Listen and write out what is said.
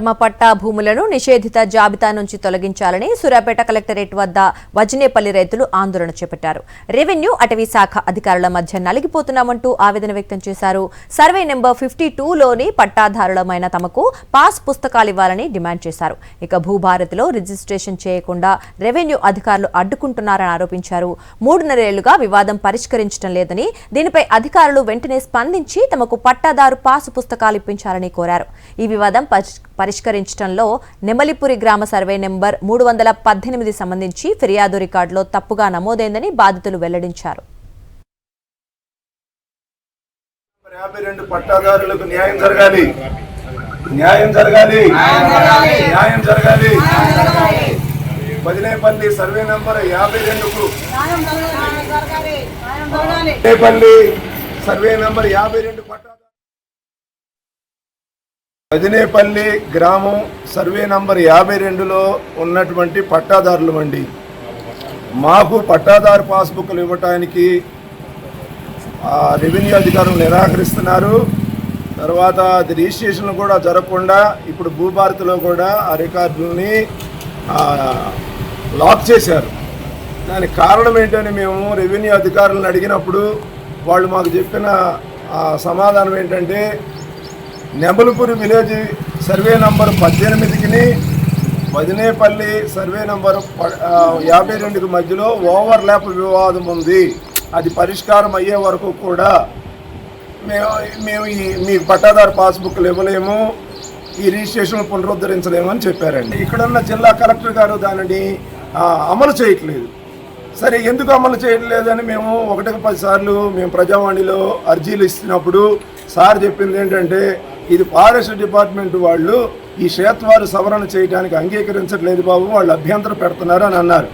తమ పట్టా భూములను నిషేధిత జాబితా నుంచి తొలగించాలని సూర్యాపేట కలెక్టరేట్ వద్ద వజనేపల్లి రైతులు ఆందోళన చేపట్టారు. రెవెన్యూ అటవీ శాఖ అధికారుల మధ్య నలిగిపోతున్నామంటూ ఆవేదన వ్యక్తం చేశారు. సర్వే నెంబర్ 52లోని పట్టాదారులమైన తమకు పాస్ పుస్తకాలు ఇవ్వాలని డిమాండ్ చేశారు. ఇక భూభారతిలో రిజిస్ట్రేషన్ చేయకుండా రెవెన్యూ అధికారులు అడ్డుకుంటున్నారని ఆరోపించారు. 3.5 ఏళ్లుగా వివాదం పరిష్కరించడం లేదని, దీనిపై అధికారులు వెంటనే స్పందించి తమకు పట్టాదారు పాసు పుస్తకాలు ఇప్పించాలని కోరారు. ఈ వివాదం పరిష్కరించడంలో నెమలిపురి గ్రామ సర్వే నెంబర్ 318 సంబంధించి ఫిర్యాదు రికార్డులో తప్పుగా నమోదైందని బాధితులు వెల్లడించారు. 52 పట్టాదారులకు న్యాయం జరగాలి, న్యాయం జరగాలి, న్యాయం జరగాలి. వదినేపల్లి సర్వే నంబర్ 52కు వదినేపల్లి సర్వే నంబర్ 52 పట్టాదారు వదినేపల్లి గ్రామం సర్వే నంబర్ 52లో ఉన్నటువంటి పట్టాదారులు అండి. మాకు పట్టాదారు పాస్బుక్లు ఇవ్వటానికి రెవెన్యూ అధికారులు నిరాకరిస్తున్నారు. తర్వాత అది రిజిస్ట్రేషన్ కూడా జరగకుండా ఇప్పుడు భూభారతిలో కూడా ఆ రికార్డులని లాక్ చేశారు. దానికి కారణం ఏంటని మేము రెవెన్యూ అధికారులను అడిగినప్పుడు వాళ్ళు మాకు చెప్పిన సమాధానం ఏంటంటే, నెమలిపురి విలేజ్ సర్వే నంబర్ 18కి వదినేపల్లి సర్వే నంబర్ 52కి మధ్యలో ఓవర్లాప్ వివాదం ఉంది. అది పరిష్కారం అయ్యే వరకు కూడా మేము మీకు పట్టాదారు పాస్బుక్లు ఇవ్వలేము, ఈ రిజిస్ట్రేషన్ పునరుద్ధరించలేము అని చెప్పారండి. ఇక్కడున్న జిల్లా కలెక్టర్ గారు దానిని అమలు చేయట్లేదు. సరే, ఎందుకు అమలు చేయట్లేదని మేము 1-10 సార్లు మేము ప్రజావాణిలో అర్జీలు ఇస్తున్నప్పుడు సార్ చెప్పింది ఏంటంటే, ఇది ఫారెస్ట్ డిపార్ట్మెంట్ వాళ్ళు ఈ క్షేత్రవారు సవరణ చేయడానికి అంగీకరించట్లేదు బాబు, వాళ్ళు అభ్యంతరం పెడుతున్నారు అని అన్నారు.